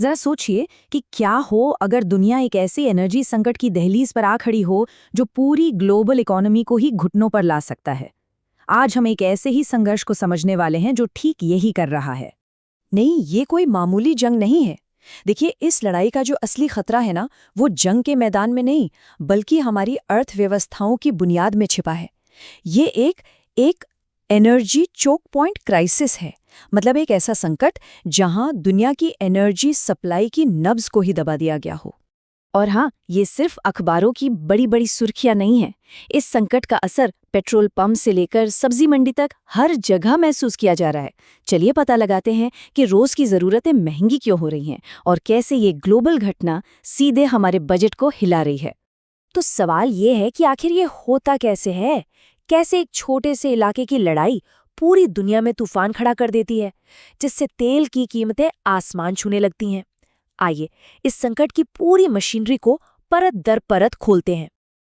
जरा सोचिए कि क्या हो अगर दुनिया एक ऐसे एनर्जी संकट की दहलीज पर आ खड़ी हो जो पूरी ग्लोबल इकोनॉमी को ही घुटनों पर ला सकता है। आज हम एक ऐसे ही संघर्ष को समझने वाले हैं जो ठीक यही कर रहा है। नहीं, ये कोई मामूली जंग नहीं है। देखिए, इस लड़ाई का जो असली खतरा है ना, वो जंग के मैदान में नहीं, बल्कि हमारी अर्थव्यवस्थाओं की बुनियाद में छिपा है। ये एक एनर्जी चोक पॉइंट क्राइसिस है। मतलब एक ऐसा संकट जहां दुनिया की एनर्जी सप्लाई की नब्ज को ही दबा दिया गया हो। और हाँ, ये सिर्फ अखबारों की बड़ी बड़ी सुर्खियां नहीं हैं। इस संकट का असर पेट्रोल पंप से लेकर सब्जी मंडी तक हर जगह महसूस किया जा रहा है। चलिए पता लगाते हैं कि रोज की जरूरतें महंगी क्यों हो रही हैं और कैसे ये ग्लोबल घटना सीधे हमारे बजट को हिला रही है। तो सवाल ये है कि आखिर ये होता कैसे है? कैसे एक छोटे से इलाके की लड़ाई पूरी दुनिया में तूफान खड़ा कर देती है, जिससे तेल की कीमतें आसमान छूने लगती हैं? आइए इस संकट की पूरी मशीनरी को परत दर परत खोलते हैं।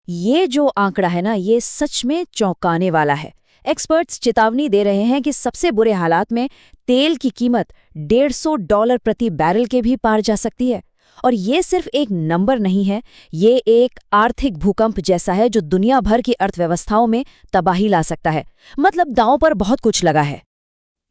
ये जो आंकड़ा है ना, ये सच में चौंकाने वाला है। एक्सपर्ट्स चेतावनी दे रहे हैं कि सबसे बुरे हालात में तेल की कीमत $150 प्रति बैरल के भी पार जा सकती है। और ये सिर्फ एक नंबर नहीं है, ये एक आर्थिक भूकंप जैसा है जो दुनिया भर की अर्थव्यवस्थाओं में तबाही ला सकता है। मतलब दांव पर बहुत कुछ लगा है।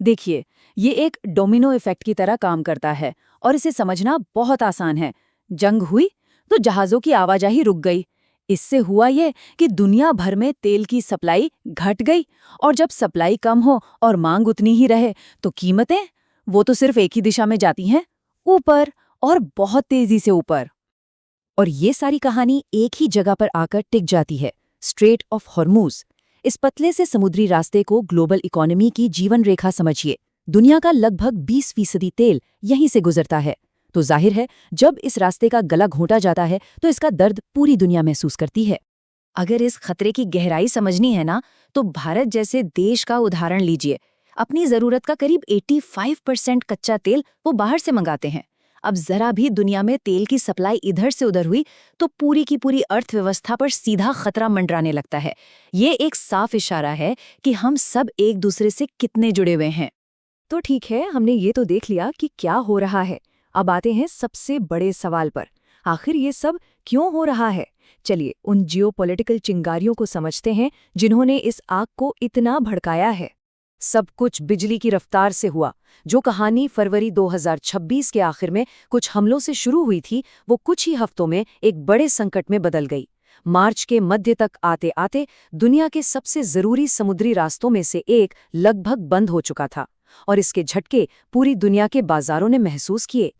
देखिए, ये एक डोमिनो इफेक्ट की तरह काम करता है और इसे समझना बहुत आसान है। जंग हुई तो जहाज़ों की आवाजाही रुक गई। इससे हुआ ये कि दुनिया भर में तेल की सप्लाई घट गई, और जब सप्लाई कम हो और मांग उतनी ही रहे तो कीमतें, वो तो सिर्फ एक ही दिशा में जाती हैं, ऊपर, और बहुत तेजी से ऊपर। और ये सारी कहानी एक ही जगह पर आकर टिक जाती है, स्ट्रेट ऑफ हॉर्मूज। इस पतले से समुद्री रास्ते को ग्लोबल इकोनॉमी की जीवन रेखा समझिए। दुनिया का लगभग 20% तेल यहीं से गुजरता है। तो जाहिर है, जब इस रास्ते का गला घोंटा जाता है तो इसका दर्द पूरी दुनिया महसूस करती है। अगर इस खतरे की गहराई समझनी है ना, तो भारत जैसे देश का उदाहरण लीजिए। अपनी जरूरत का करीब 85% कच्चा तेल वो बाहर से मंगाते हैं। अब जरा भी दुनिया में तेल की सप्लाई इधर से उधर हुई तो पूरी की पूरी अर्थव्यवस्था पर सीधा खतरा मंडराने लगता है। ये एक साफ इशारा है कि हम सब एक दूसरे से कितने जुड़े हुए हैं। तो ठीक है, हमने ये तो देख लिया कि क्या हो रहा है। अब आते हैं सबसे बड़े सवाल पर। आखिर ये सब क्यों हो रहा है? चलिए उन जियोपॉलिटिकल चिंगारियों को समझते हैं जिन्होंने इस आग को इतना भड़काया है। सब कुछ बिजली की रफ्तार से हुआ। जो कहानी फरवरी 2026 के आखिर में कुछ हमलों से शुरू हुई थी, वो कुछ ही हफ्तों में एक बड़े संकट में बदल गई। मार्च के मध्य तक आते आते दुनिया के सबसे जरूरी समुद्री रास्तों में से एक लगभग बंद हो चुका था, और इसके झटके पूरी दुनिया के बाजारों ने महसूस किए।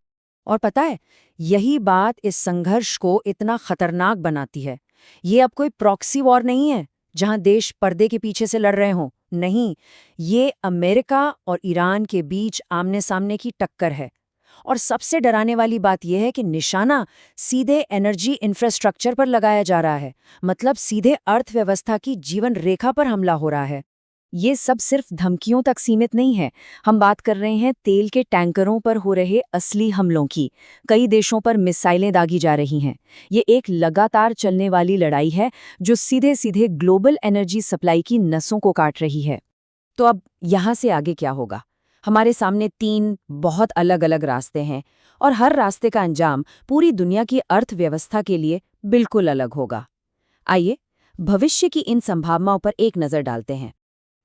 और पता है, यही बात इस संघर्ष को इतना खतरनाक बनाती है। ये अब कोई प्रॉक्सी वॉर नहीं है जहां देश पर्दे के पीछे से लड़ रहे हों। नहीं, ये अमेरिका और ईरान के बीच आमने सामने की टक्कर है। और सबसे डराने वाली बात यह है कि निशाना सीधे एनर्जी इंफ्रास्ट्रक्चर पर लगाया जा रहा है। मतलब सीधे अर्थव्यवस्था की जीवन रेखा पर हमला हो रहा है। ये सब सिर्फ धमकियों तक सीमित नहीं है। हम बात कर रहे हैं तेल के टैंकरों पर हो रहे असली हमलों की। कई देशों पर मिसाइलें दागी जा रही हैं। ये एक लगातार चलने वाली लड़ाई है जो सीधे सीधे ग्लोबल एनर्जी सप्लाई की नसों को काट रही है। तो अब यहाँ से आगे क्या होगा? हमारे सामने 3 बहुत अलग-अलग रास्ते हैं, और हर रास्ते का अंजाम पूरी दुनिया की अर्थव्यवस्था के लिए बिल्कुल अलग होगा। आइए भविष्य की इन संभावनाओं पर एक नज़र डालते हैं।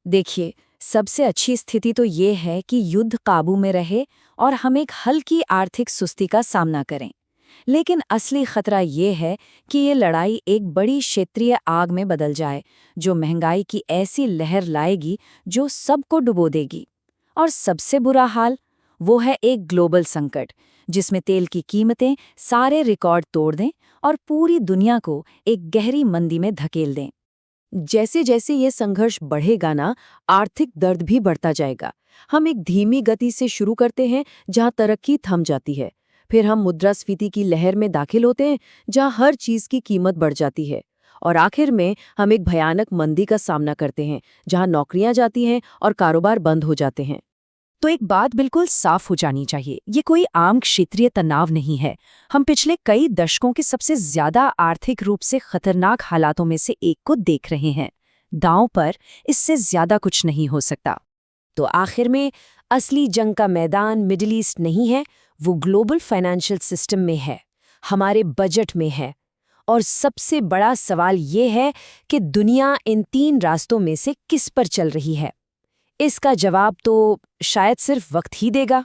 देखिए, सबसे अच्छी स्थिति तो ये है कि युद्ध काबू में रहे और हम एक हल्की आर्थिक सुस्ती का सामना करें। लेकिन असली खतरा ये है कि ये लड़ाई एक बड़ी क्षेत्रीय आग में बदल जाए, जो महंगाई की ऐसी लहर लाएगी जो सबको डुबो देगी। और सबसे बुरा हाल, वो है एक ग्लोबल संकट जिसमें तेल की कीमतें सारे रिकॉर्ड तोड़ दें और पूरी दुनिया को एक गहरी मंदी में धकेल दें। जैसे जैसे ये संघर्ष बढ़ेगा ना, आर्थिक दर्द भी बढ़ता जाएगा। हम एक धीमी गति से शुरू करते हैं जहां तरक्की थम जाती है। फिर हम मुद्रास्फीति की लहर में दाखिल होते हैं जहां हर चीज की कीमत बढ़ जाती है। और आखिर में हम एक भयानक मंदी का सामना करते हैं जहां नौकरियां जाती हैं और कारोबार बंद हो जाते हैं। तो एक बात बिल्कुल साफ हो जानी चाहिए, ये कोई आम क्षेत्रीय तनाव नहीं है। हम पिछले कई दशकों के सबसे ज्यादा आर्थिक रूप से खतरनाक हालातों में से एक को देख रहे हैं। दांव पर इससे ज्यादा कुछ नहीं हो सकता। तो आखिर में असली जंग का मैदान मिडिल ईस्ट नहीं है, वो ग्लोबल फाइनेंशियल सिस्टम में है, हमारे बजट में है। और सबसे बड़ा सवाल ये है कि दुनिया इन 3 रास्तों में से किस पर चल रही है। इसका जवाब तो शायद सिर्फ वक्त ही देगा।